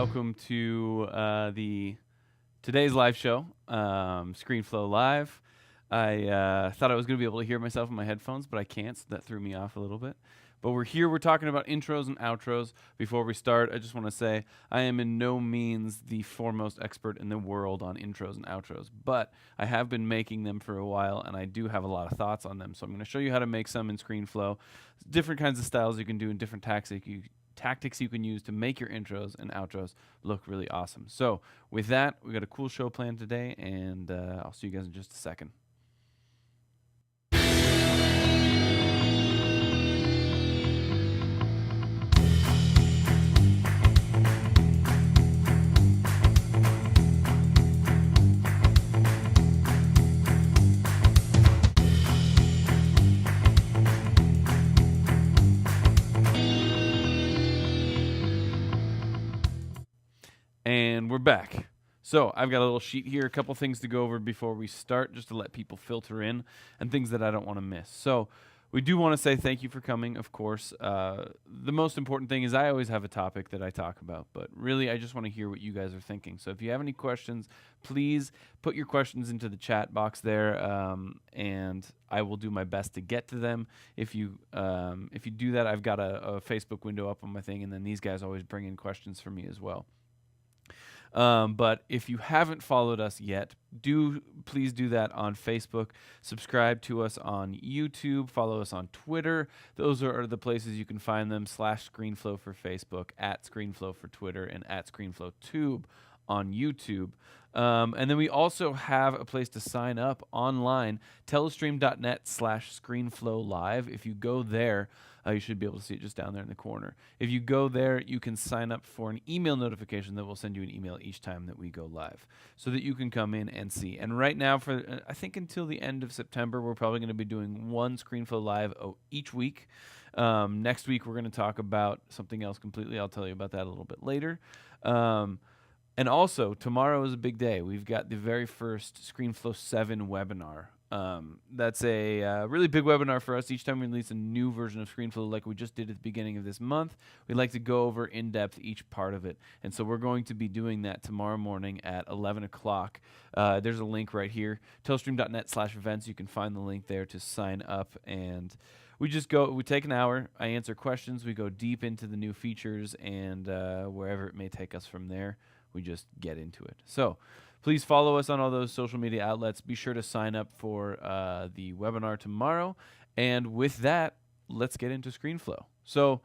welcome to today's live show, ScreenFlowLive. I thought I was going to be able to hear myself in my headphones, but I can't, so that threw me off a little bit. But we're here, we're talking about intros and outros. Before we start, I just want to say I am in no means the foremost expert in the world on intros and outros, but I have been making them for a while, and I do have a lot of thoughts on them. So I'm going to show you how to make some in ScreenFlow, different kinds of styles you can do and different tactics you can use to make your intros and outros look really awesome. So with that, we got a cool show planned today, and I'll see you guys in just a second. And we're back. So I've got a little sheet here, a couple things to go over before we start, just to let people filter in and things that I don't want to miss. So we do want to say thank you for coming, of course. The most important thing is I always have a topic that I talk about, but really I just want to hear what you guys are thinking. So if you have any questions, please put your questions into the chat box there, and I will do my best to get to them. If you do that, I've got a Facebook window up on my thing, and then these guys always bring in questions for me as well. But if you haven't followed us yet, please do that on Facebook. Subscribe to us on YouTube. Follow us on Twitter. Those are the places you can find them. /ScreenFlow for Facebook, @ScreenFlow for Twitter, and @ScreenFlowTube on YouTube. And then we also have a place to sign up online, telestream.net/ScreenFlowLive. If you go there, you should be able to see it just down there in the corner. If you go there, you can sign up for an email notification that will send you an email each time that we go live so that you can come in and see. And right now, for I think until the end of September, we're probably going to be doing one ScreenFlow Live each week. Next week, we're going to talk about something else completely. I'll tell you about that a little bit later. And also, tomorrow is a big day. We've got the very first ScreenFlow 7 webinar. That's a really big webinar for us. Each time we release a new version of ScreenFlow, like we just did at the beginning of this month, we like to go over in depth each part of it. And so we're going to be doing that tomorrow morning at 11 o'clock. There's a link right here, telestream.net/events. You can find the link there to sign up. And we take an hour. I answer questions. We go deep into the new features, and wherever it may take us from there, we just get into it. So please follow us on all those social media outlets. Be sure to sign up for the webinar tomorrow. And with that, let's get into ScreenFlow. So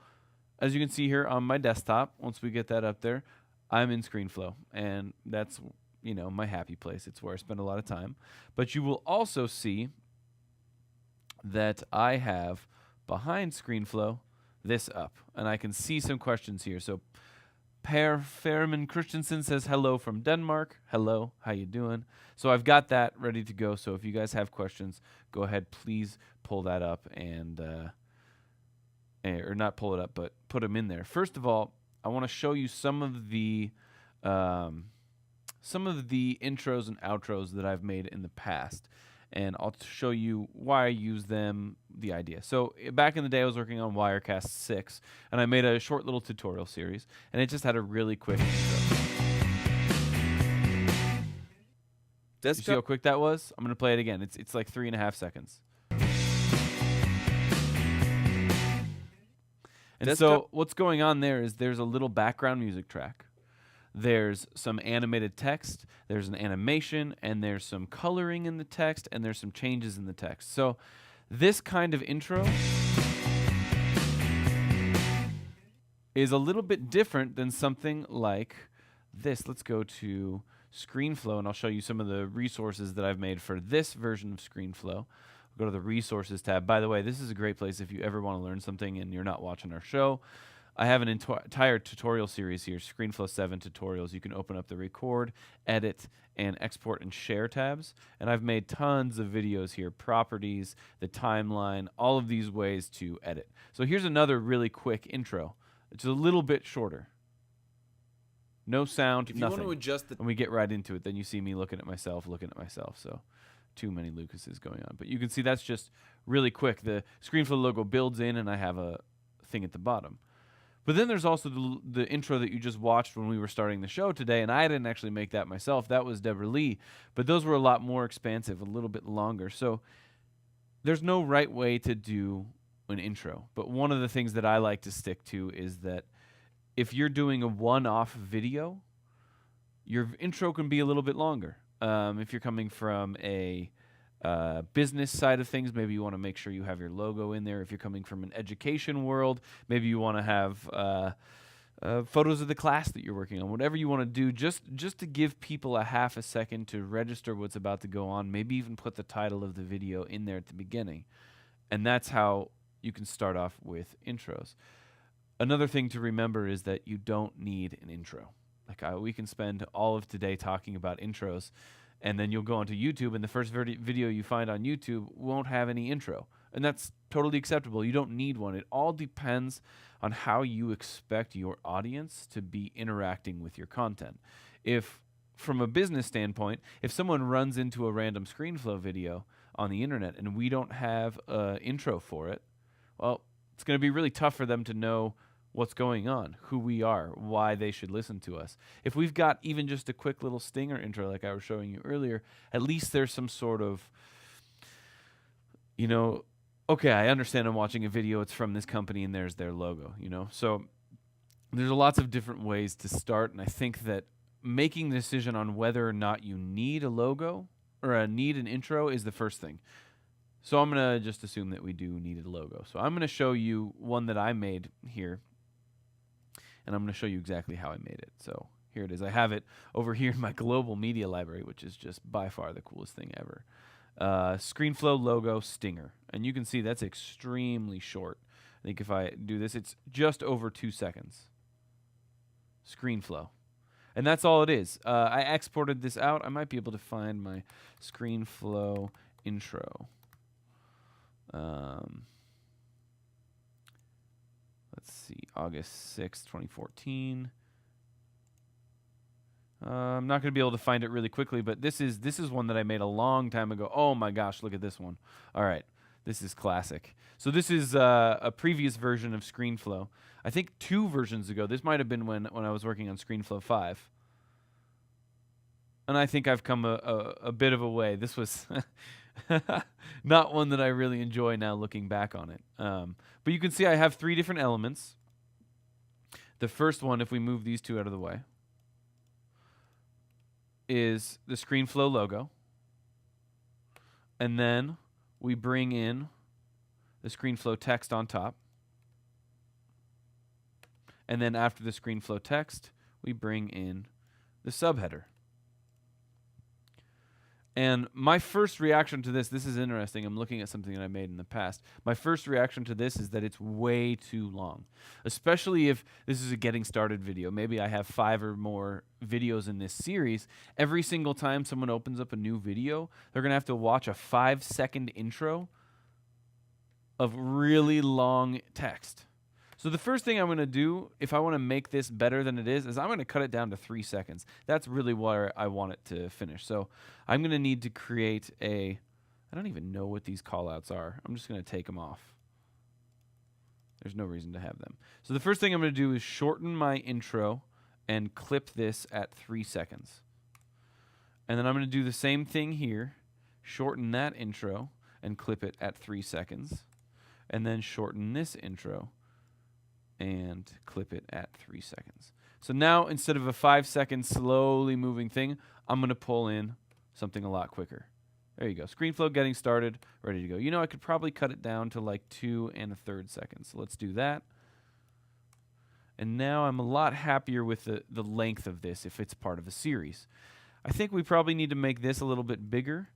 as you can see here on my desktop, once we get that up there, I'm in ScreenFlow. And that's, my happy place. It's where I spend a lot of time. But you will also see that I have behind ScreenFlow this up. And I can see some questions here. So Per Ferman Christensen says hello from Denmark. Hello, how you doing? So I've got that ready to go. So if you guys have questions, go ahead, please pull that up and or not pull it up, but put them in there. First of all, I want to show you some of the intros and outros that I've made in the past. And I'll show you why I use them, the idea. So back in the day, I was working on Wirecast 6, and I made a short little tutorial series, and it just had a really quick intro. You see how quick that was? I'm going to play it again. It's like 3.5 seconds. And so what's going on there is there's a little background music track. There's some animated text, there's an animation, and there's some coloring in the text, and there's some changes in the text. So this kind of intro is a little bit different than something like this. Let's go to ScreenFlow, and I'll show you some of the resources that I've made for this version of ScreenFlow. We'll go to the Resources tab. By the way, this is a great place if you ever want to learn something and you're not watching our show. I have an entire tutorial series here, ScreenFlow 7 tutorials. You can open up the record, edit, and export and share tabs. And I've made tons of videos here, properties, the timeline, all of these ways to edit. So here's another really quick intro. It's a little bit shorter. No sound, nothing. You want to adjust when we get right into it, then you see me looking at myself. So too many Lucases going on. But you can see that's just really quick. The ScreenFlow logo builds in, and I have a thing at the bottom. But then there's also the intro that you just watched when we were starting the show today, and I didn't actually make that myself. That was Deborah Lee. But those were a lot more expansive, a little bit longer. So there's no right way to do an intro. But one of the things that I like to stick to is that if you're doing a one-off video, your intro can be a little bit longer. If you're coming from a business side of things, maybe you want to make sure you have your logo in there. If you're coming from an education world, maybe you want to have photos of the class that you're working on. Whatever you want to do, just to give people a half a second to register what's about to go on, maybe even put the title of the video in there at the beginning. And that's how you can start off with intros. Another thing to remember is that you don't need an intro. Like we can spend all of today talking about intros, and then you'll go onto YouTube, and the first video you find on YouTube won't have any intro. And that's totally acceptable. You don't need one. It all depends on how you expect your audience to be interacting with your content. If, from a business standpoint, if someone runs into a random ScreenFlow video on the internet and we don't have an intro for it, well, it's going to be really tough for them to know what's going on, who we are, why they should listen to us. If we've got even just a quick little stinger intro like I was showing you earlier, at least there's some sort of, okay, I understand I'm watching a video, it's from this company, and there's their logo, So there's lots of different ways to start, and I think that making the decision on whether or not you need a logo or need an intro is the first thing. So I'm going to just assume that we do need a logo. So I'm going to show you one that I made here, and I'm going to show you exactly how I made it. So here it is. I have it over here in my global media library, which is just by far the coolest thing ever. ScreenFlow logo stinger. And you can see that's extremely short. I think if I do this, it's just over 2 seconds. ScreenFlow. And that's all it is. I exported this out. I might be able to find my ScreenFlow intro. Let's see, August 6th, 2014. I'm not going to be able to find it really quickly, but this is one that I made a long time ago. Oh my gosh, look at this one. All right, this is classic. So this is a previous version of ScreenFlow. I think 2 versions ago. This might have been when I was working on ScreenFlow 5. And I think I've come a bit of a way. This was not one that I really enjoy now looking back on it. But you can see I have 3 different elements. The first one, if we move these 2 out of the way, is the ScreenFlow logo. And then we bring in the ScreenFlow text on top. And then after the ScreenFlow text, we bring in the subheader. And my first reaction to this is interesting. I'm looking at something that I made in the past. My first reaction to this is that it's way too long, especially if this is a getting started video. Maybe I have 5 or more videos in this series. Every single time someone opens up a new video, they're going to have to watch a 5-second intro of really long text. So the first thing I'm going to do, if I want to make this better than it is I'm going to cut it down to 3 seconds. That's really where I want it to finish. So I'm going to need to create I don't even know what these callouts are. I'm just going to take them off. There's no reason to have them. So the first thing I'm going to do is shorten my intro and clip this at 3 seconds. And then I'm going to do the same thing here, shorten that intro and clip it at 3 seconds. And then shorten this intro and clip it at 3 seconds. So now, instead of a 5-second slowly moving thing, I'm going to pull in something a lot quicker. There you go. ScreenFlow getting started, ready to go. I could probably cut it down to like 2 1/3 seconds. So let's do that. And now I'm a lot happier with the length of this if it's part of a series. I think we probably need to make this a little bit bigger,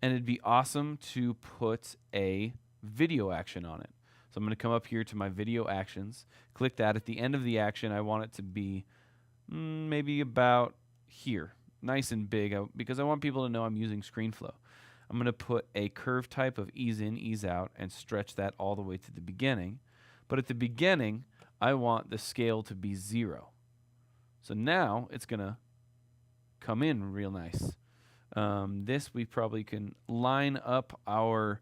and it'd be awesome to put a video action on it. So I'm going to come up here to my video actions, click that. At the end of the action, I want it to be maybe about here, nice and big, because I want people to know I'm using ScreenFlow. I'm going to put a curve type of ease in, ease out, and stretch that all the way to the beginning. But at the beginning, I want the scale to be 0. So now it's going to come in real nice. This we probably can line up our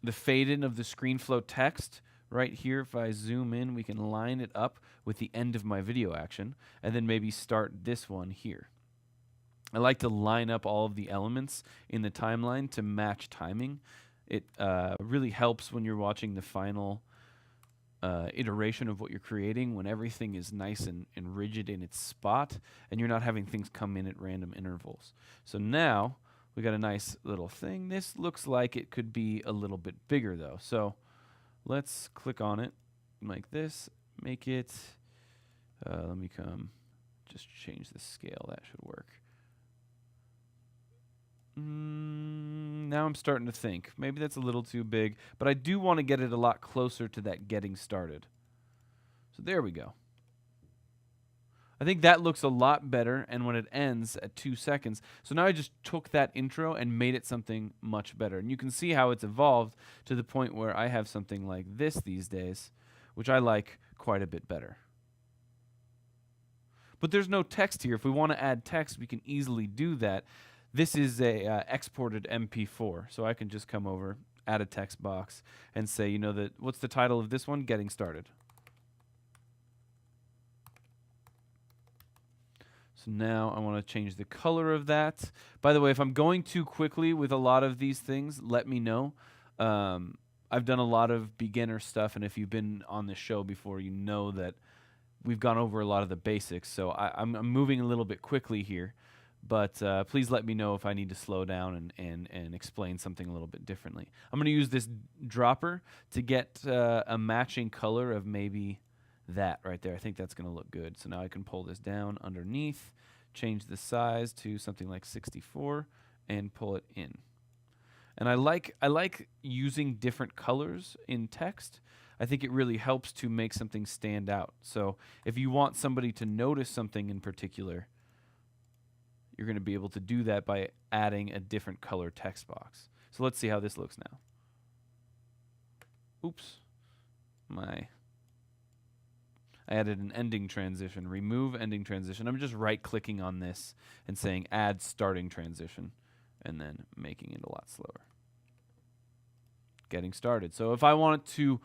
the fade in of the ScreenFlow text right here, if I zoom in, we can line it up with the end of my video action, and then maybe start this one here. I like to line up all of the elements in the timeline to match timing. It really helps when you're watching the final iteration of what you're creating, when everything is nice and rigid in its spot, and you're not having things come in at random intervals. So now we got a nice little thing. This looks like it could be a little bit bigger though. So let's click on it like this, make it, let me just change the scale, that should work. Now I'm starting to think. Maybe that's a little too big, but I do want to get it a lot closer to that getting started. So there we go. I think that looks a lot better, and when it ends at 2 seconds. So now I just took that intro and made it something much better. And you can see how it's evolved to the point where I have something like this these days, which I like quite a bit better. But there's no text here. If we want to add text, we can easily do that. This is a exported MP4, so I can just come over, add a text box, and say, you know, what's the title of this one? Getting Started. So now I want to change the color of that. By the way, if I'm going too quickly with a lot of these things, let me know. I've done a lot of beginner stuff, and if you've been on this show before, you know that we've gone over a lot of the basics. So I'm moving a little bit quickly here. But please let me know if I need to slow down and explain something a little bit differently. I'm going to use this dropper to get a matching color of maybe that right there. I think that's going to look good. So now I can pull this down underneath, change the size to something like 64, and pull it in. And I like using different colors in text. I think it really helps to make something stand out. So if you want somebody to notice something in particular, you're going to be able to do that by adding a different color text box. So let's see how this looks now. Oops. I added an ending transition. Remove ending transition. I'm just right-clicking on this and saying add starting transition, and then making it a lot slower. Getting started. So if I wanted to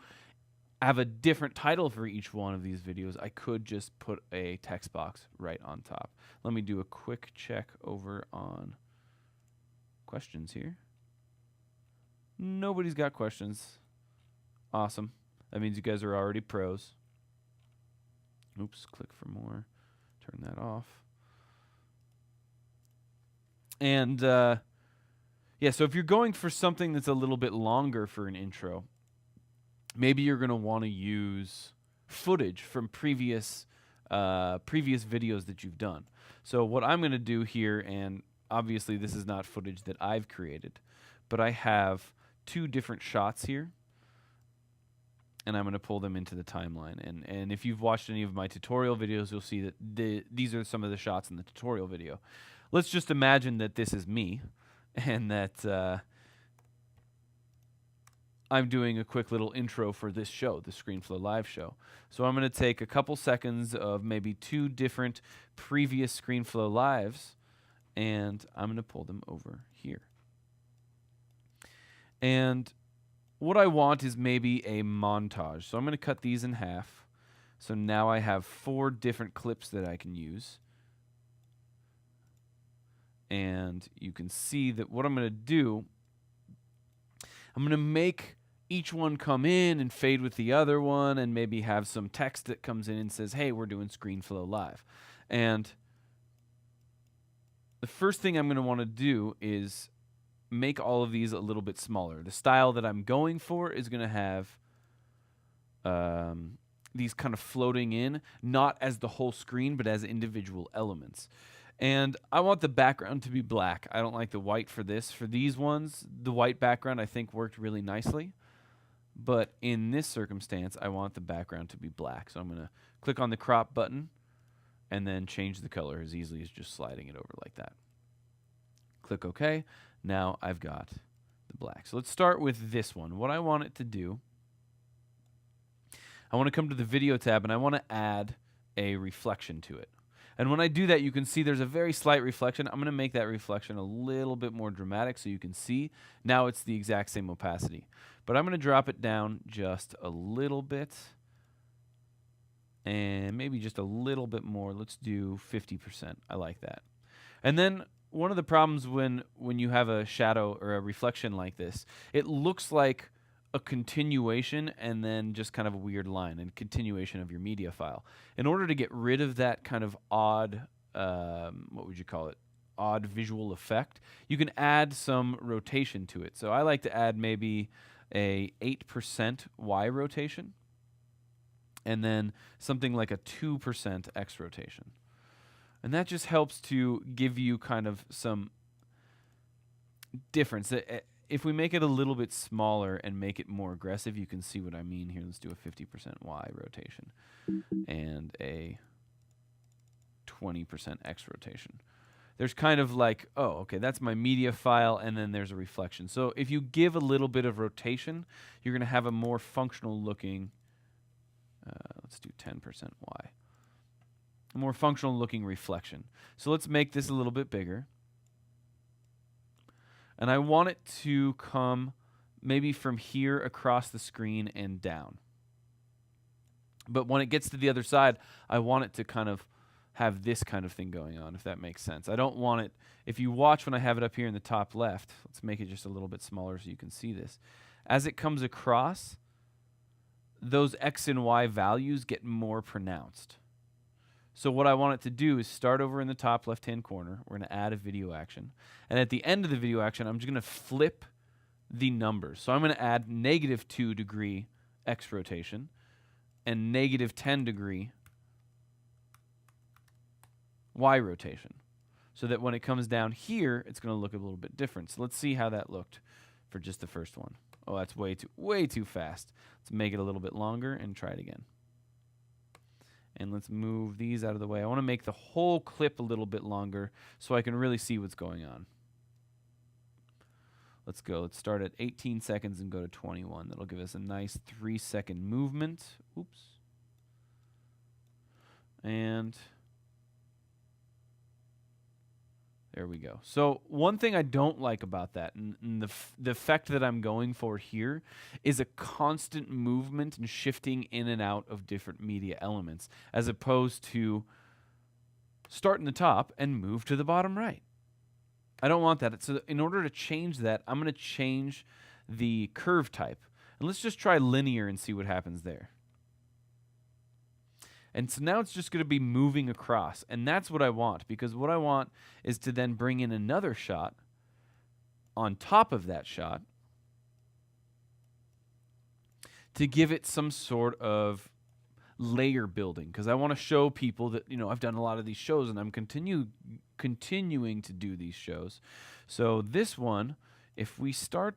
have a different title for each one of these videos, I could just put a text box right on top. Let me do a quick check over on questions here. Nobody's got questions. Awesome. That means you guys are already pros. Oops, click for more. Turn that off. And yeah, so if you're going for something that's a little bit longer for an intro, maybe you're going to want to use footage from previous videos that you've done. So what I'm going to do here, and obviously this is not footage that I've created, but I have 2 different shots here, and I'm going to pull them into the timeline. And if you've watched any of my tutorial videos, you'll see that these are some of the shots in the tutorial video. Let's just imagine that this is me, and that I'm doing a quick little intro for this show, the ScreenFlowLive show. So I'm going to take a couple seconds of maybe 2 different previous ScreenFlowLives, and I'm going to pull them over here. And what I want is maybe a montage. So I'm going to cut these in half. So now I have 4 different clips that I can use. And you can see that what I'm going to do, I'm going to make each one come in and fade with the other one, and maybe have some text that comes in and says, hey, we're doing ScreenFlowLive. And the first thing I'm going to want to do is make all of these a little bit smaller. The style that I'm going for is going to have these kind of floating in, not as the whole screen, but as individual elements. And I want the background to be black. I don't like the white for this. For these ones, the white background I think worked really nicely. But in this circumstance, I want the background to be black. So I'm going to click on the crop button and then change the color as easily as just sliding it over like that. Click OK. Now I've got the black. So let's start with this one. What I want it to do, I want to come to the video tab and I want to add a reflection to it. And when I do that, you can see there's a very slight reflection. I'm going to make that reflection a little bit more dramatic so you can see. Now it's the exact same opacity. But I'm going to drop it down just a little bit. And maybe just a little bit more. Let's do 50%. I like that. And then one of the problems when you have a shadow or a reflection like this, it looks like a continuation and then just kind of a weird line and continuation of your media file. In order to get rid of that kind of odd, what would you call it? Odd visual effect, you can add some rotation to it. So I like to add maybe a 8% Y rotation and then something like a 2% X rotation. And that just helps to give you kind of some difference. If we make it a little bit smaller and make it more aggressive, you can see what I mean here. Let's do a 50% Y rotation and a 20% X rotation. There's kind of like, oh, okay, that's my media file, and then there's a reflection. So if you give a little bit of rotation, you're going to have a more functional looking, let's do 10% Y, a more functional looking reflection. So let's make this a little bit bigger. And I want it to come maybe from here across the screen and down. But when it gets to the other side, I want it to kind of have this kind of thing going on, if that makes sense. I don't want it, if you watch when I have it up here in the top left, let's make it just a little bit smaller so you can see this. As it comes across, those X and Y values get more pronounced. So what I want it to do is start over in the top left-hand corner. We're going to add a video action. And at the end of the video action, I'm just going to flip the numbers. So I'm going to add -2 degree X rotation and -10 degree Y rotation. So that when it comes down here, it's going to look a little bit different. So let's see how that looked for just the first one. Oh, that's way too fast. Let's make it a little bit longer and try it again. And let's move these out of the way. I want to make the whole clip a little bit longer so I can really see what's going on. Let's go. Let's start at 18 seconds and go to 21. That'll give us a nice 3-second movement. Oops. And there we go. So one thing I don't like about that, and the effect that I'm going for here, is a constant movement and shifting in and out of different media elements, as opposed to start in the top and move to the bottom right. I don't want that. So in order to change that, I'm going to change the curve type. And let's just try linear and see what happens there. And so now it's just going to be moving across. And that's what I want, because what I want is to then bring in another shot on top of that shot to give it some sort of layer building, because I want to show people that, you know, I've done a lot of these shows and I'm continuing to do these shows. So this one, if we start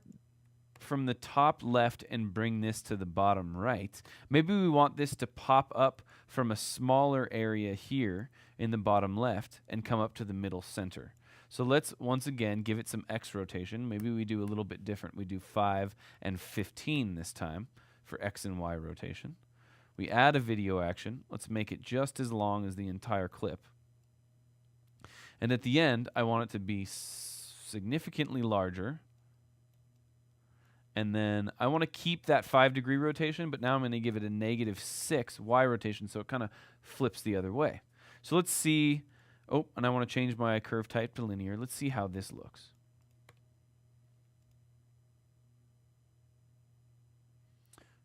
from the top left and bring this to the bottom right, maybe we want this to pop up from a smaller area here in the bottom left and come up to the middle center. So let's once again give it some X rotation. Maybe we do a little bit different. We do 5 and 15 this time for X and Y rotation. We add a video action. Let's make it just as long as the entire clip. And at the end, I want it to be significantly larger. And then I want to keep that 5-degree rotation, but now I'm going to give it a -6 Y rotation, so it kind of flips the other way. So let's see. Oh, and I want to change my curve type to linear. Let's see how this looks.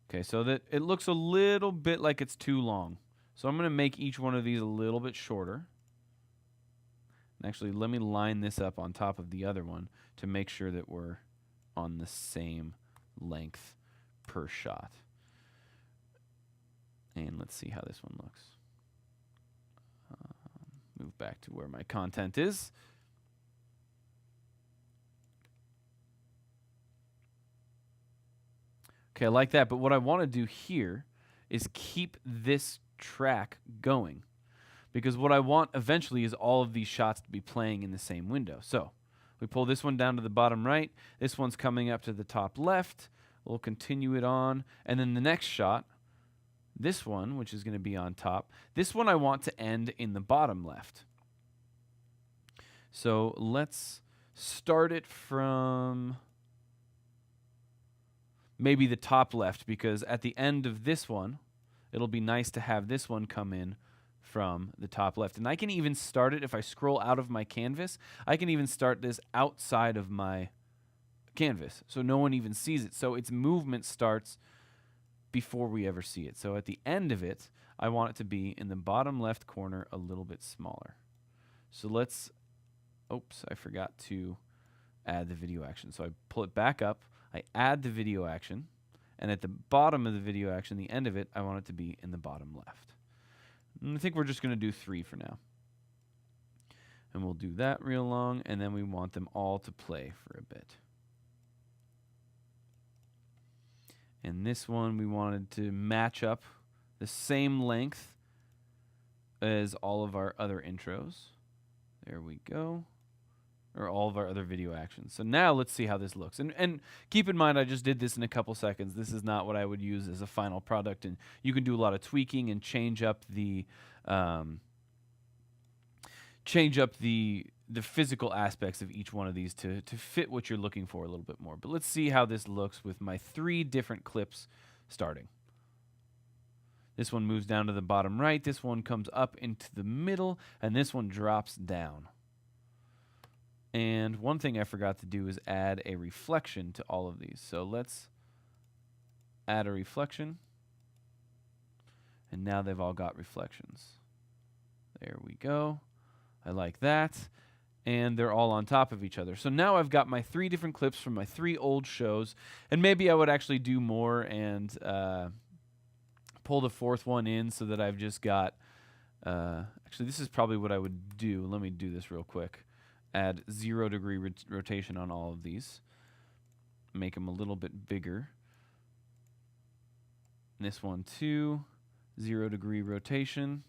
Okay, so that it looks a little bit like it's too long. So I'm going to make each one of these a little bit shorter. And actually, let me line this up on top of the other one to make sure that we're on the same length per shot. And let's see how this one looks. Move back to where my content is. Okay, I like that, but what I want to do here is keep this track going, because what I want eventually is all of these shots to be playing in the same window. So we pull this one down to the bottom right. This one's coming up to the top left. We'll continue it on. And then the next shot, this one, which is going to be on top, this one I want to end in the bottom left. So let's start it from maybe the top left, because at the end of this one, it'll be nice to have this one come in from the top left. And I can even start it, if I scroll out of my canvas, I can even start this outside of my canvas, so no one even sees it. So its movement starts before we ever see it. So at the end of it, I want it to be in the bottom left corner a little bit smaller. So let's, oops, I forgot to add the video action. So I pull it back up, I add the video action, and at the bottom of the video action, the end of it, I want it to be in the bottom left. And I think we're just going to do 3 for now. And we'll do that real long, and then we want them all to play for a bit. And this one, we wanted to match up the same length as all of our other intros. There we go. Or all of our other video actions. So now let's see how this looks. And keep in mind, I just did this in a couple seconds. This is not what I would use as a final product. And you can do a lot of tweaking and change up the physical aspects of each one of these to fit what you're looking for a little bit more. But let's see how this looks with my 3 different clips starting. This one moves down to the bottom right. This one comes up into the middle. And this one drops down. And one thing I forgot to do is add a reflection to all of these. So let's add a reflection. And now they've all got reflections. There we go. I like that. And they're all on top of each other. So now I've got my 3 different clips from my 3 old shows. And maybe I would actually do more and pull the 4th one in so that I've just got... actually, this is probably what I would do. Let me do this real quick. Add 0 degree rotation on all of these. Make them a little bit bigger. And this one too. 0 degree rotation.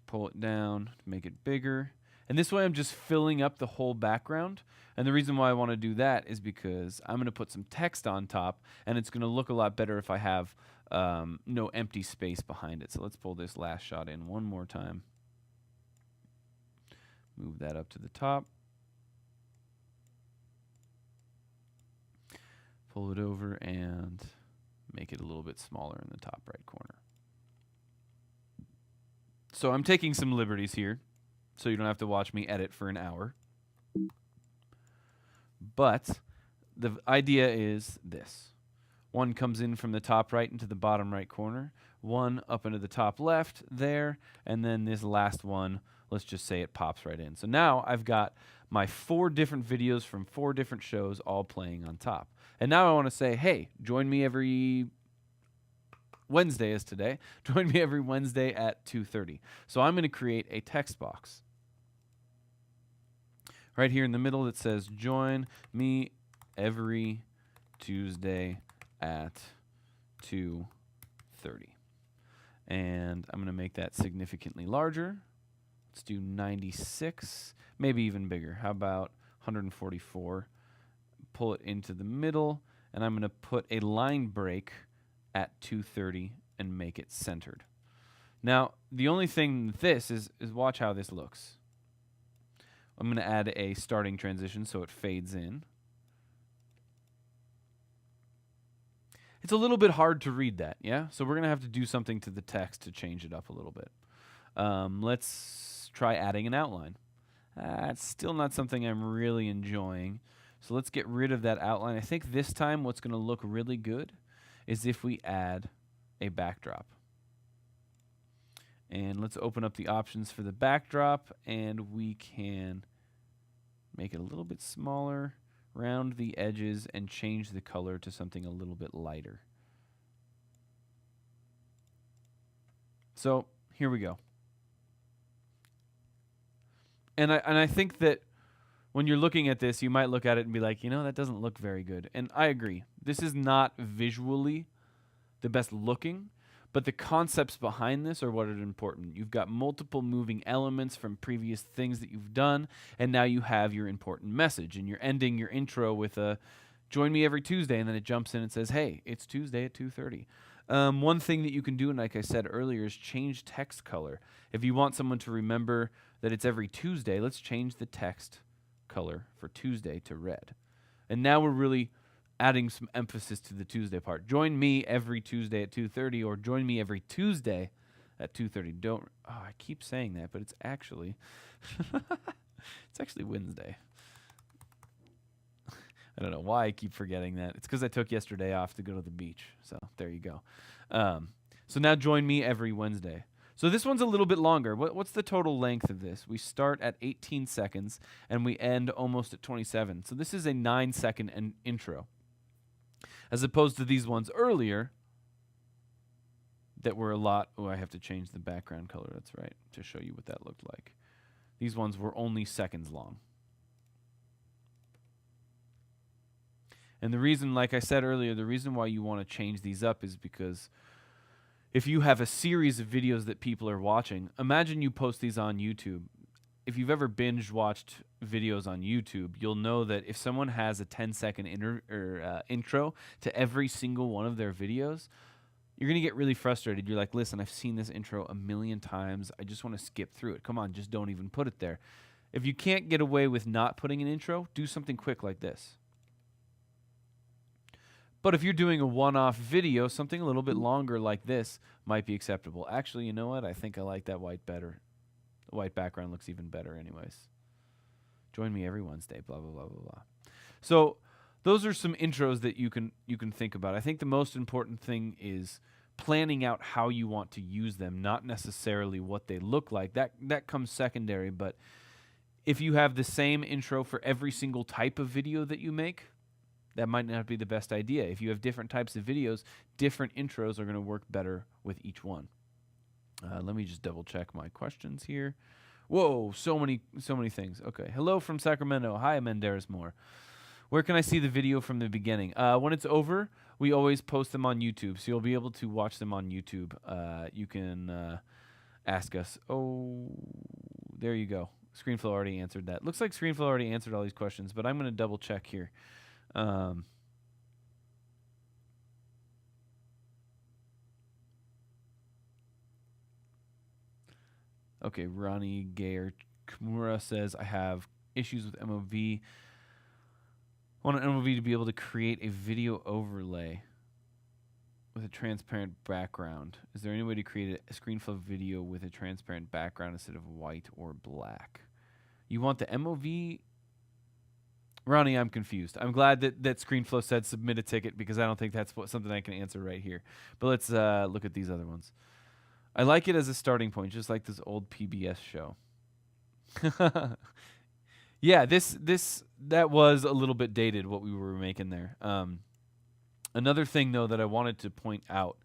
Pull it down to make it bigger. And this way I'm just filling up the whole background. And the reason why I want to do that is because I'm going to put some text on top, and it's going to look a lot better if I have no empty space behind it. So let's pull this last shot in one more time. Move that up to the top. Pull it over and make it a little bit smaller in the top right corner. So I'm taking some liberties here, so you don't have to watch me edit for an hour. But the idea is this. One comes in from the top right into the bottom right corner. One up into the top left there. And then this last one, let's just say it pops right in. So now I've got my 4 different videos from 4 different shows all playing on top. And now I want to say, hey, join me every Wednesday is today. Join me every Wednesday at 2:30. So I'm going to create a text box. Right here in the middle it says, join me every Tuesday at 2:30. And I'm going to make that significantly larger. Let's do 96, maybe even bigger. How about 144? Pull it into the middle, and I'm going to put a line break at 2:30 and make it centered. Now, the only thing with this is watch how this looks. I'm going to add a starting transition so it fades in. It's a little bit hard to read that, yeah? So we're going to have to do something to the text to change it up a little bit. Let's try adding an outline. It's still not something I'm really enjoying. So let's get rid of that outline. I think this time what's going to look really good is if we add a backdrop. And let's open up the options for the backdrop, and we can make it a little bit smaller, round the edges, and change the color to something a little bit lighter. So here we go. And I think that when you're looking at this, you might look at it and be like, you know, that doesn't look very good. And I agree. This is not visually the best looking, but the concepts behind this are what are important. You've got multiple moving elements from previous things that you've done, and now you have your important message, and you're ending your intro with a join me every Tuesday, and then it jumps in and says, hey, it's Tuesday at 2:30. One thing that you can do, and like I said earlier, is change text color. If you want someone to remember that it's every Tuesday, let's change the text color for Tuesday to red. And now we're really adding some emphasis to the Tuesday part. Join me every Tuesday at 2:30, or join me every Tuesday at 2:30. I keep saying that, but it's actually it's actually Wednesday. I don't know why I keep forgetting that. It's because I took yesterday off to go to the beach. So there you go. So now join me every Wednesday. So this one's a little bit longer. What's the total length of this? We start at 18 seconds and we end almost at 27. So this is a 9-second intro, as opposed to these ones earlier that were a lot. Oh, I have to change the background color. That's right, to show you what that looked like. These ones were only seconds long. And the reason, like I said earlier, the reason why you want to change these up is because if you have a series of videos that people are watching, imagine you post these on YouTube. If you've ever binge watched videos on YouTube, you'll know that if someone has a 10-second intro to every single one of their videos, you're going to get really frustrated. You're like, listen, I've seen this intro a million times. I just want to skip through it. Come on, just don't even put it there. If you can't get away with not putting an intro, do something quick like this. But if you're doing a one-off video, something a little bit longer like this might be acceptable. Actually, you know what? I think I like that white better. The white background looks even better anyways. Join me every Wednesday, blah, blah, blah, blah, blah. So those are some intros that you can think about. I think the most important thing is planning out how you want to use them, not necessarily what they look like. That comes secondary, but if you have the same intro for every single type of video that you make, that might not be the best idea. If you have different types of videos, different intros are going to work better with each one. Let me just double check my questions here. Whoa, so many things. Okay. Hello from Sacramento. Hi, Menderes Moore. Where can I see the video from the beginning? When it's over, we always post them on YouTube, so you'll be able to watch them on YouTube. You can ask us. Oh, there you go. ScreenFlow already answered that. Looks like ScreenFlow already answered all these questions, but I'm going to double check here. Okay, Ronnie Gayer Kimura says, I have issues with MOV. I want an MOV to be able to create a video overlay with a transparent background. Is there any way to create a ScreenFlow video with a transparent background instead of white or black? You want the MOV? Ronnie, I'm confused. I'm glad that ScreenFlow said submit a ticket, because I don't think that's something I can answer right here. But let's look at these other ones. I like it as a starting point, just like this old PBS show. Yeah, that was a little bit dated, what we were making there. Another thing, though, that I wanted to point out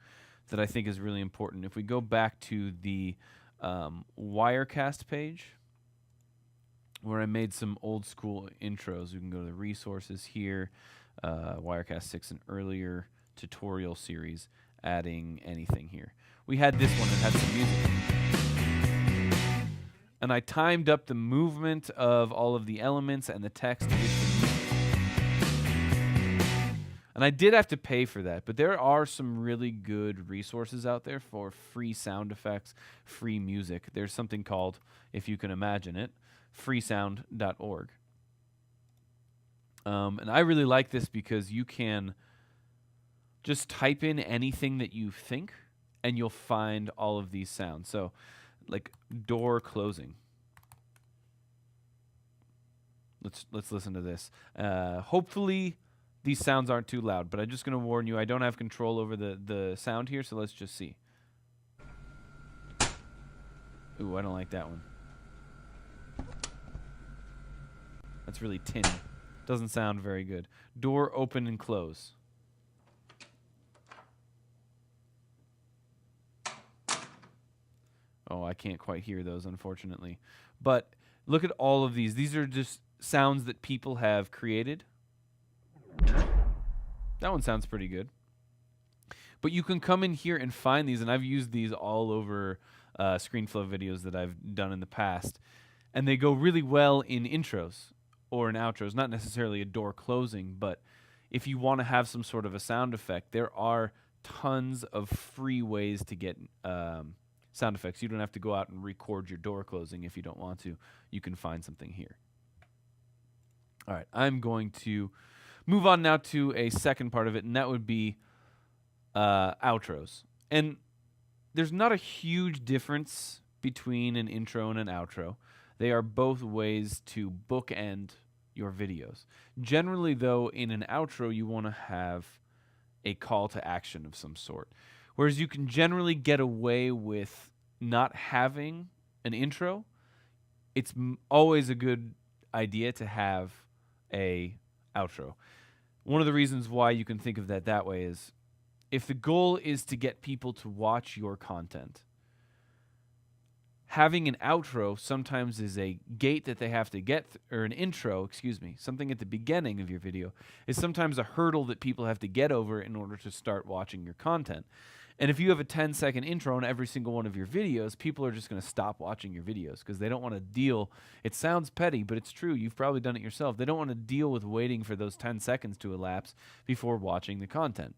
that I think is really important, if we go back to the Wirecast page, where I made some old school intros, we can go to the resources here, Wirecast 6 and earlier tutorial series, adding anything here. We had this one that had some music. And I timed up the movement of all of the elements and the text with the music. And I did have to pay for that, but there are some really good resources out there for free sound effects, free music. There's something called, if you can imagine it, freesound.org. And I really like this because you can just type in anything that you think, and you'll find all of these sounds. So, like door closing. Let's listen to this. Hopefully, these sounds aren't too loud, but I'm just going to warn you, I don't have control over the sound here, so let's just see. Ooh, I don't like that one. That's really tinny. Doesn't sound very good. Door open and close. Oh, I can't quite hear those, unfortunately. But look at all of these. These are just sounds that people have created. That one sounds pretty good. But you can come in here and find these, and I've used these all over ScreenFlow videos that I've done in the past. And they go really well in intros or in outros. Not necessarily a door closing, but if you want to have some sort of a sound effect, there are tons of free ways to get sound effects. You don't have to go out and record your door closing if you don't want to. You can find something here. All right, I'm going to move on now to a second part of it, and that would be outros. And there's not a huge difference between an intro and an outro. They are both ways to bookend your videos. Generally, though, in an outro, you want to have a call to action of some sort. Whereas you can generally get away with not having an intro, it's always a good idea to have a outro. One of the reasons why you can think of that way is if the goal is to get people to watch your content, having an outro sometimes is a gate that they have to get, or an intro, something at the beginning of your video is sometimes a hurdle that people have to get over in order to start watching your content. And if you have a 10-second intro on every single one of your videos, people are just going to stop watching your videos because they don't want to deal. It sounds petty, but it's true. You've probably done it yourself. They don't want to deal with waiting for those 10 seconds to elapse before watching the content.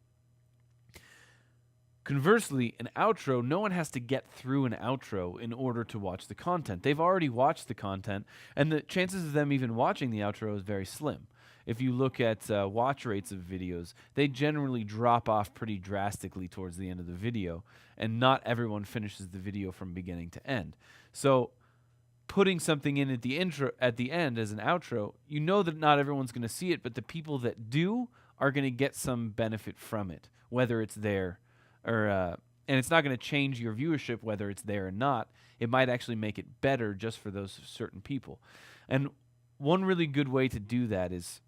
Conversely, an outro, no one has to get through an outro in order to watch the content. They've already watched the content, and the chances of them even watching the outro is very slim. If you look at watch rates of videos, they generally drop off pretty drastically towards the end of the video, and not everyone finishes the video from beginning to end. So putting something in at the end as an outro, you know that not everyone's going to see it, but the people that do are going to get some benefit from it, whether it's there or and it's not going to change your viewership whether it's there or not. It might actually make it better just for those certain people. And one really good way to do that is,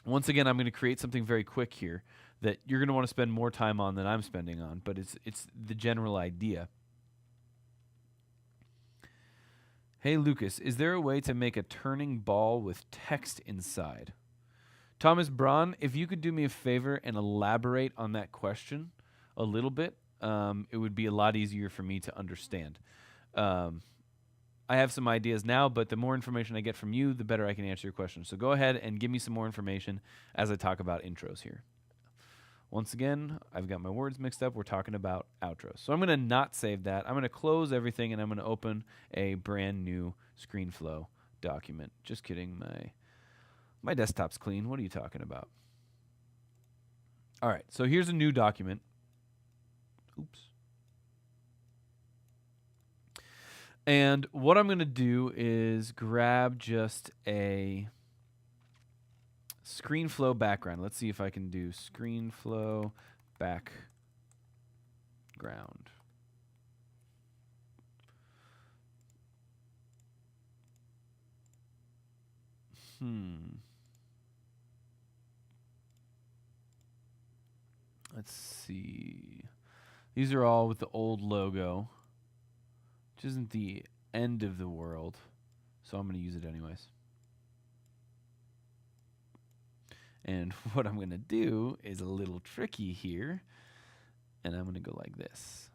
once again, I'm going to create something very quick here that you're going to want to spend more time on than I'm spending on, but it's the general idea. Hey, Lucas, is there a way to make a turning ball with text inside? Thomas Braun, if you could do me a favor and elaborate on that question a little bit, it would be a lot easier for me to understand. I have some ideas now, but the more information I get from you, the better I can answer your question. So go ahead and give me some more information as I talk about intros here. Once again, I've got my words mixed up. We're talking about outros. So I'm going to not save that. I'm going to close everything, and I'm going to open a brand new ScreenFlow document. Just kidding. My desktop's clean. What are you talking about? All right, so here's a new document. Oops. And what I'm going to do is grab just a ScreenFlow background. Let's see if I can do ScreenFlow background. Let's see. These are all with the old logo, which isn't the end of the world, so I'm going to use it anyways. And what I'm going to do is a little tricky here, and I'm going to go like this,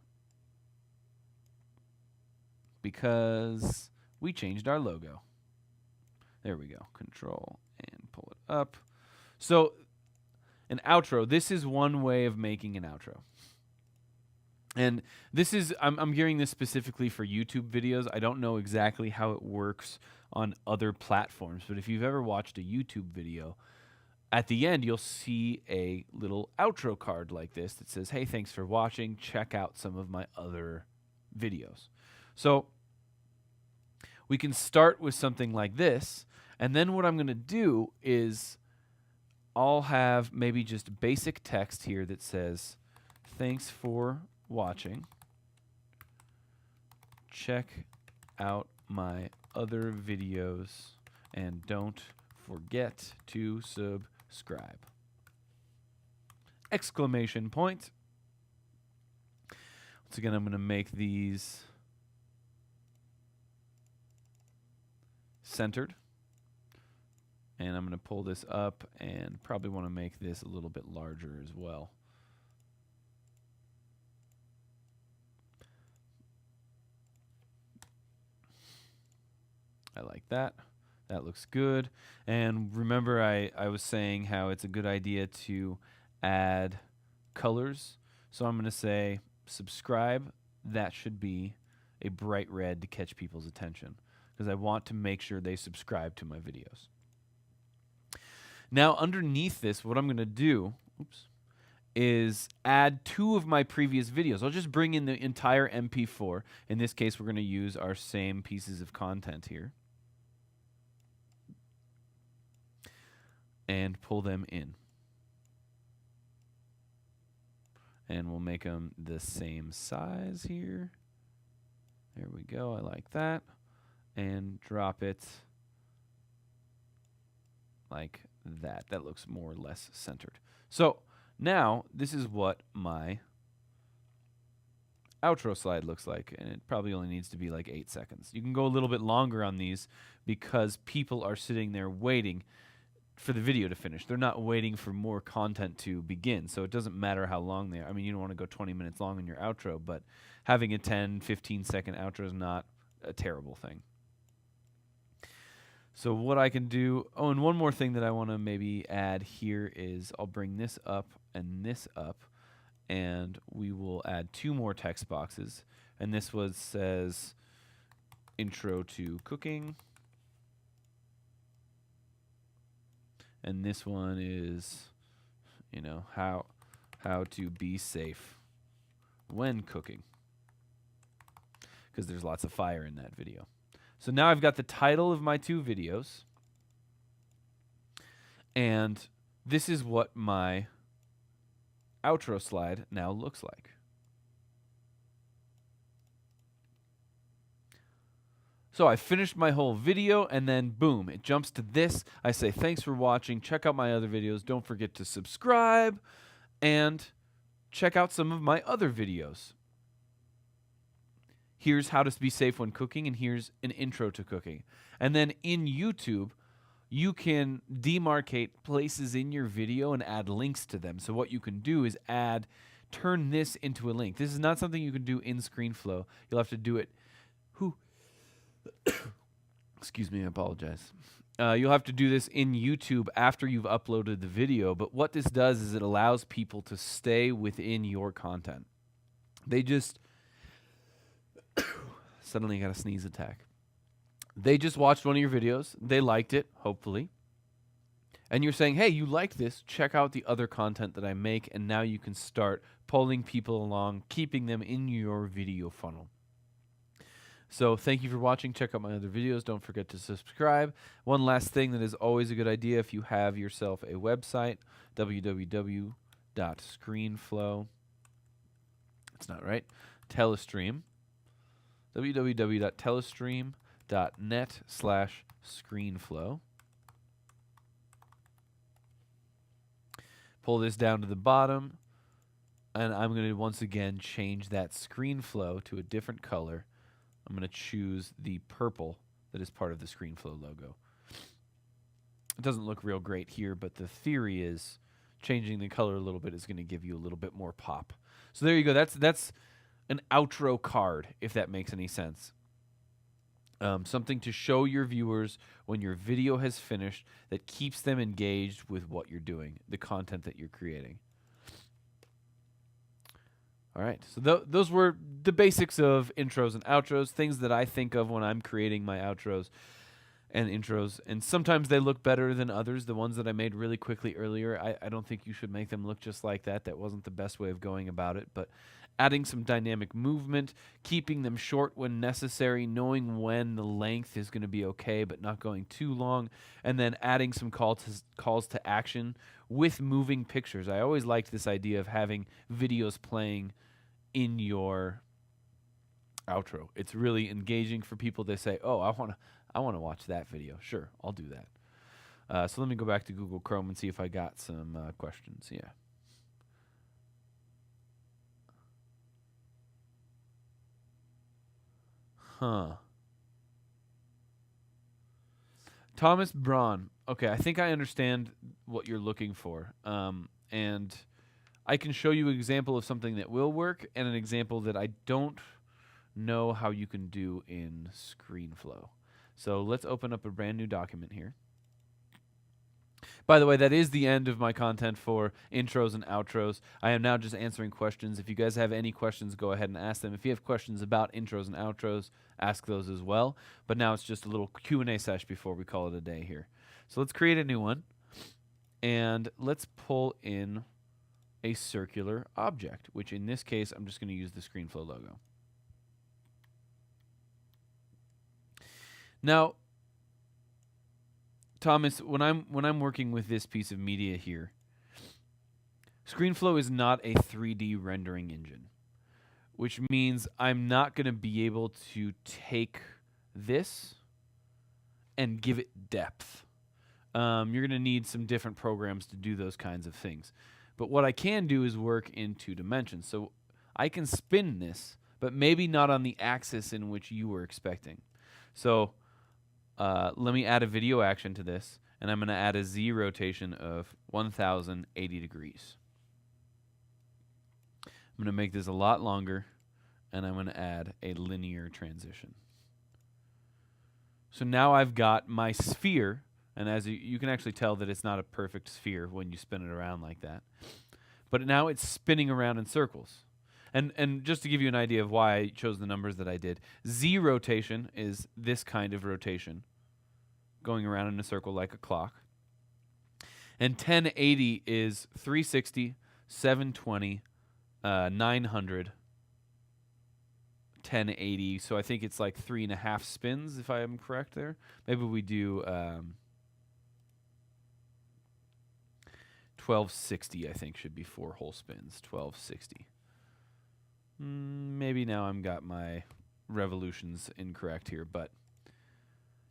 because we changed our logo. There we go. Control and pull it up. So an outro, this is one way of making an outro. And this is, I'm gearing this specifically for YouTube videos. I don't know exactly how it works on other platforms, but if you've ever watched a YouTube video, at the end you'll see a little outro card like this that says, hey, thanks for watching. Check out some of my other videos. So we can start with something like this, and then what I'm going to do is I'll have maybe just basic text here that says, thanks for watching. Check out my other videos and don't forget to subscribe. Exclamation point. Once again, I'm going to make these centered. And I'm going to pull this up and probably want to make this a little bit larger as well. I like that. That looks good. And remember I was saying how it's a good idea to add colors. So I'm going to say subscribe. That should be a bright red to catch people's attention because I want to make sure they subscribe to my videos. Now underneath this, what I'm going to do is add 2 of my previous videos. I'll just bring in the entire MP4. In this case, we're going to use our same pieces of content here. And pull them in. And we'll make them the same size here. There we go. I like that. And drop it like that. That looks more or less centered. So now this is what my outro slide looks like. And it probably only needs to be like 8 seconds. You can go a little bit longer on these because people are sitting there waiting for the video to finish. They're not waiting for more content to begin, so it doesn't matter how long they are. I mean, you don't want to go 20 minutes long in your outro, but having a 10, 15-second outro is not a terrible thing. So what I can do, and one more thing that I want to maybe add here is I'll bring this up, and we will add 2 more text boxes, and this says intro to cooking. And this one is, you know, how to be safe when cooking, because there's lots of fire in that video. So now I've got the title of my 2 videos, and this is what my outro slide now looks like. So I finished my whole video, and then boom, it jumps to this. I say, thanks for watching. Check out my other videos. Don't forget to subscribe, and check out some of my other videos. Here's how to be safe when cooking, and here's an intro to cooking. And then in YouTube, you can demarcate places in your video and add links to them. So what you can do is turn this into a link. This is not something you can do in ScreenFlow. You'll have to do it. Excuse me, I apologize. You'll have to do this in YouTube after you've uploaded the video, but what this does is it allows people to stay within your content. They just suddenly got a sneeze attack. They just watched one of your videos, they liked it, hopefully, and you're saying, hey, you liked this, check out the other content that I make, and now you can start pulling people along, keeping them in your video funnel. So thank you for watching. Check out my other videos. Don't forget to subscribe. One last thing that is always a good idea if you have yourself a website, www.screenflow. It's not right. Telestream. www.telestream.net/screenflow. Pull this down to the bottom, and I'm going to once again change that ScreenFlow to a different color. I'm going to choose the purple that is part of the ScreenFlow logo. It doesn't look real great here, but the theory is changing the color a little bit is going to give you a little bit more pop. So there you go. That's an outro card, if that makes any sense. Something to show your viewers when your video has finished that keeps them engaged with what you're doing, the content that you're creating. All right, so those were the basics of intros and outros, things that I think of when I'm creating my outros and intros. And sometimes they look better than others. The ones that I made really quickly earlier, I don't think you should make them look just like that. That wasn't the best way of going about it. But adding some dynamic movement, keeping them short when necessary, knowing when the length is going to be okay but not going too long, and then adding some calls to action with moving pictures. I always liked this idea of having videos playing in your outro. It's really engaging for people. They say, oh, I want to watch that video. Sure, I'll do that. So let me go back to Google Chrome and see if I got some questions. Yeah. Thomas Braun. Okay, I think I understand what you're looking for. And I can show you an example of something that will work and an example that I don't know how you can do in ScreenFlow. So let's open up a brand new document here. By the way, that is the end of my content for intros and outros. I am now just answering questions. If you guys have any questions, go ahead and ask them. If you have questions about intros and outros, ask those as well. But now it's just a little Q&A sesh before we call it a day here. So let's create a new one. And let's pull in a circular object, which in this case, I'm just going to use the ScreenFlow logo. Now, Thomas, when I'm working with this piece of media here, ScreenFlow is not a 3D rendering engine, which means I'm not going to be able to take this and give it depth. You're going to need some different programs to do those kinds of things. But what I can do is work in 2 dimensions. So I can spin this, but maybe not on the axis in which you were expecting. So let me add a video action to this, and I'm going to add a Z rotation of 1080 degrees. I'm going to make this a lot longer, and I'm going to add a linear transition. So now I've got my sphere, and as you can actually tell that it's not a perfect sphere when you spin it around like that. But now it's spinning around in circles. And just to give you an idea of why I chose the numbers that I did, Z rotation is this kind of rotation, going around in a circle like a clock. And 1080 is 360, 720, 900, 1080. So I think it's like 3.5 spins, if I am correct there. Maybe we do 1260, I think, should be 4 whole spins. 1260. Maybe now I've got my revolutions incorrect here, but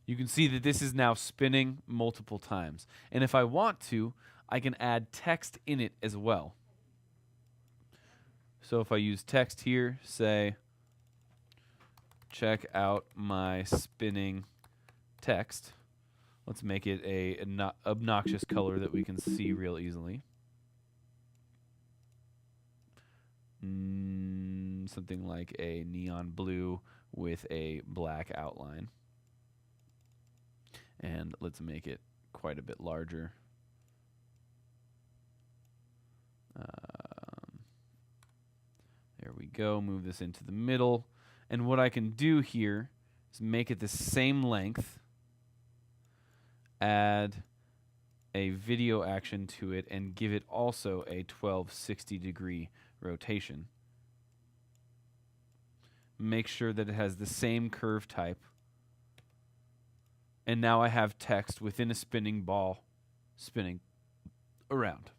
you can see that this is now spinning multiple times. And if I want to, I can add text in it as well. So if I use text here, say, check out my spinning text. Let's make it a not obnoxious color that we can see real easily. Something like a neon blue with a black outline. And let's make it quite a bit larger. There we go. Move this into the middle. And what I can do here is make it the same length. Add a video action to it and give it also a 1260 degree rotation. Make sure that it has the same curve type. And now I have text within a spinning ball spinning around.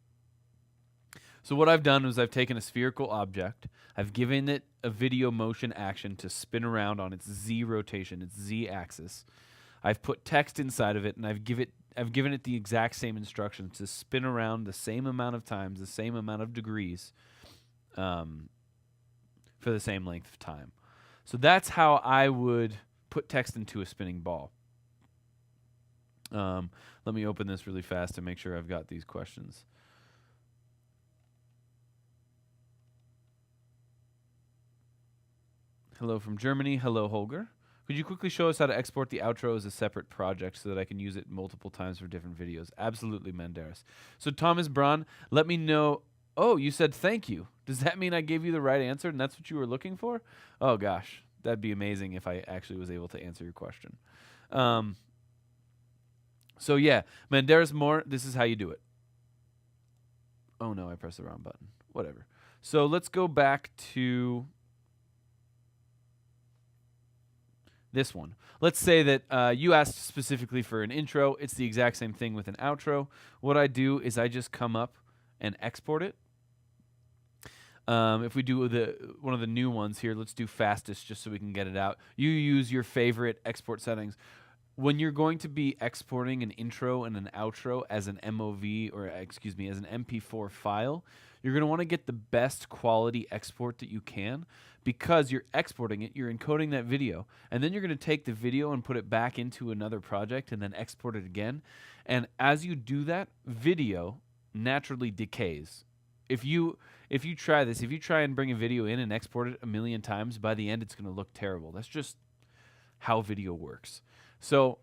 So what I've done is I've taken a spherical object, I've given it a video motion action to spin around on its Z rotation, its Z axis. I've put text inside of it, and I've given it the exact same instructions to spin around the same amount of times, the same amount of degrees, for the same length of time. So that's how I would put text into a spinning ball. Let me open this really fast to make sure I've got these questions. Hello from Germany. Hello, Holger. Could you quickly show us how to export the outro as a separate project so that I can use it multiple times for different videos? Absolutely, Menderes. So Thomas Braun, let me know. Oh, you said thank you. Does that mean I gave you the right answer and that's what you were looking for? Oh, gosh. That'd be amazing if I actually was able to answer your question. So, yeah, Menderes Moore, this is how you do it. Oh, no, I pressed the wrong button. Whatever. So let's go back to this one. Let's say that you asked specifically for an intro. It's the exact same thing with an outro. What I do is I just come up and export it. If we do one of the new ones here, let's do fastest just so we can get it out. You use your favorite export settings. When you're going to be exporting an intro and an outro as an MOV, or excuse me, as an MP4 file, you're going to want to get the best quality export that you can, because you're exporting it, you're encoding that video, and then you're going to take the video and put it back into another project and then export it again. And as you do that, video naturally decays. If you try this, if you try and bring a video in and export it 1,000,000 times, by the end it's going to look terrible. That's just how video works. So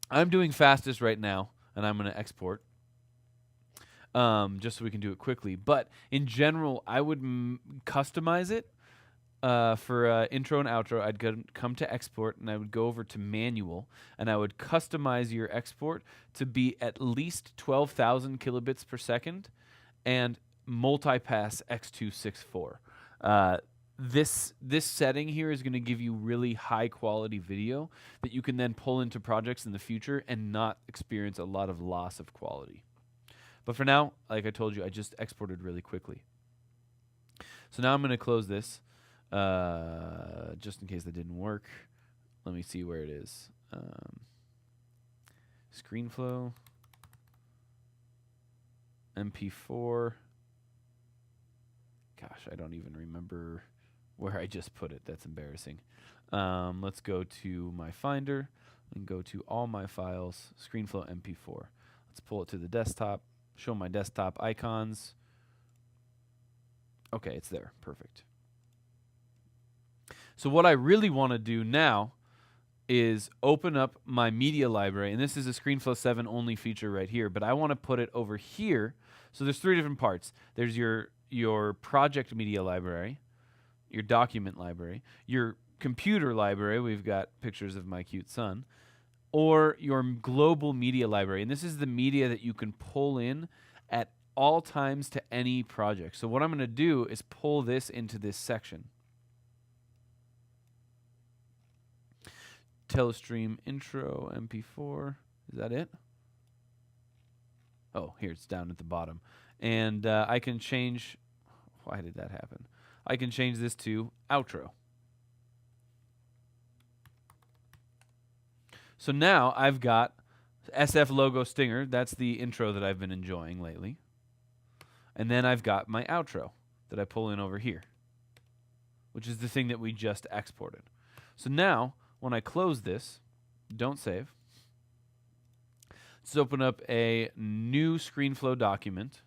I'm doing fastest right now, and I'm going to export just so we can do it quickly. But in general, I would customize it for intro and outro. I'd come to export, and I would go over to manual, and I would customize your export to be at least 12,000 kilobits per second and multipass X264. This setting here is going to give you really high quality video that you can then pull into projects in the future and not experience a lot of loss of quality. But for now, like I told you, I just exported really quickly. So now I'm going to close this just in case that didn't work. Let me see where it is. ScreenFlow, MP4. Gosh, I don't even remember where I just put it. That's embarrassing. Let's go to my Finder and go to all my files, ScreenFlow MP4. Let's pull it to the desktop, show my desktop icons. Okay, it's there. Perfect. So what I really want to do now is open up my media library, and this is a ScreenFlow 7 only feature right here, but I want to put it over here. So there's three different parts. There's your project media library, your document library, your computer library, we've got pictures of my cute son, or your global media library. And this is the media that you can pull in at all times to any project. So what I'm going to do is pull this into this section. Telestream intro, MP4. Is that it? Oh, here it's down at the bottom. And I can change. Why did that happen? I can change this to outro. So now I've got SF logo stinger. That's the intro that I've been enjoying lately. And then I've got my outro that I pull in over here, which is the thing that we just exported. So now, when I close this, don't save. Let's open up a new ScreenFlow document.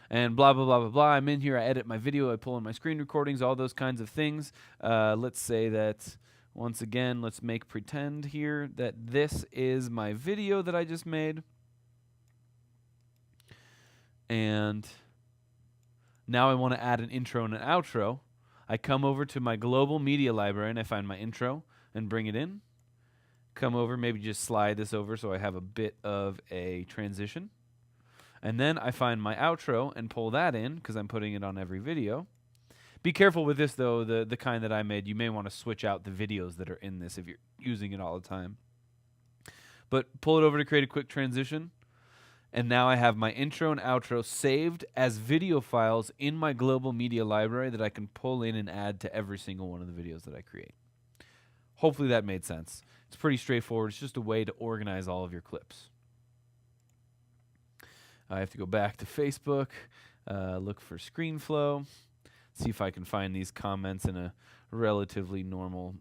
And blah, blah, blah, blah, blah. I'm in here. I edit my video. I pull in my screen recordings, all those kinds of things. Let's say that, once again, let's make pretend here that this is my video that I just made. And now I want to add an intro and an outro. I come over to my global media library, and I find my intro and bring it in. Come over, maybe just slide this over so I have a bit of a transition. And then I find my outro and pull that in because I'm putting it on every video. Be careful with this, though, the kind that I made. You may want to switch out the videos that are in this if you're using it all the time. But pull it over to create a quick transition. And now I have my intro and outro saved as video files in my global media library that I can pull in and add to every single one of the videos that I create. Hopefully that made sense. It's pretty straightforward. It's just a way to organize all of your clips. I have to go back to Facebook, look for ScreenFlow, see if I can find these comments in a relatively normal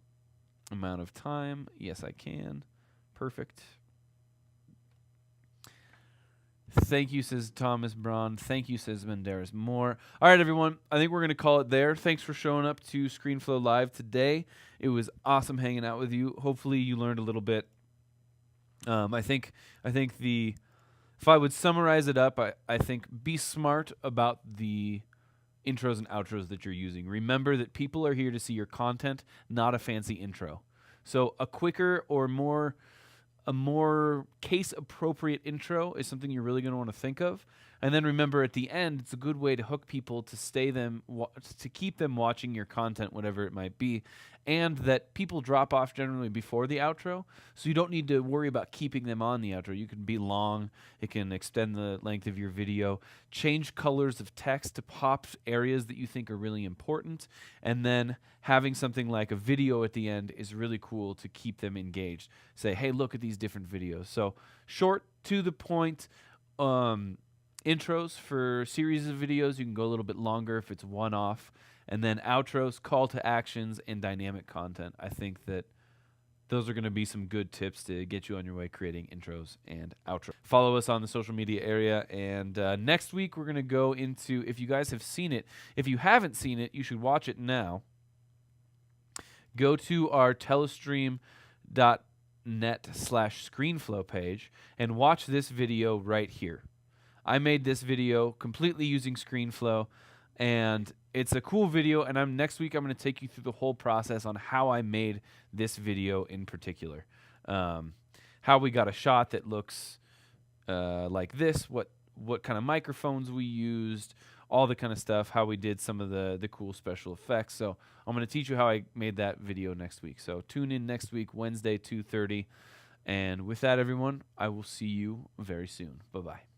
amount of time. Yes, I can. Perfect. Thank you, says Thomas Braun. Thank you, says Menderes Moore. All right, everyone. I think we're going to call it there. Thanks for showing up to ScreenFlow Live today. It was awesome hanging out with you. Hopefully you learned a little bit. I think if I would summarize it up, I think be smart about the intros and outros that you're using. Remember that people are here to see your content, not a fancy intro. So a quicker or a more case-appropriate intro is something you're really going to want to think of. And then remember, at the end, it's a good way to hook people to keep them watching your content, whatever it might be, and that people drop off generally before the outro, so you don't need to worry about keeping them on the outro. You can be long. It can extend the length of your video. Change colors of text to pop areas that you think are really important, and then having something like a video at the end is really cool to keep them engaged. Say, hey, look at these different videos. So short, to the point, intros for series of videos. You can go a little bit longer if it's one-off. And then outros, call to actions, and dynamic content. I think that those are going to be some good tips to get you on your way creating intros and outros. Follow us on the social media area. And next week, we're going to go into, if you guys have seen it, if you haven't seen it, you should watch it now. Go to our Telestream .net/ScreenFlow page and watch this video right here. I made this video completely using ScreenFlow, and it's a cool video, and next week I'm going to take you through the whole process on how I made this video in particular. How we got a shot that looks like this, what kind of microphones we used, all the kind of stuff, how we did some of the cool special effects. So I'm going to teach you how I made that video next week. So tune in next week, Wednesday, 2:30. And with that, everyone, I will see you very soon. Bye-bye.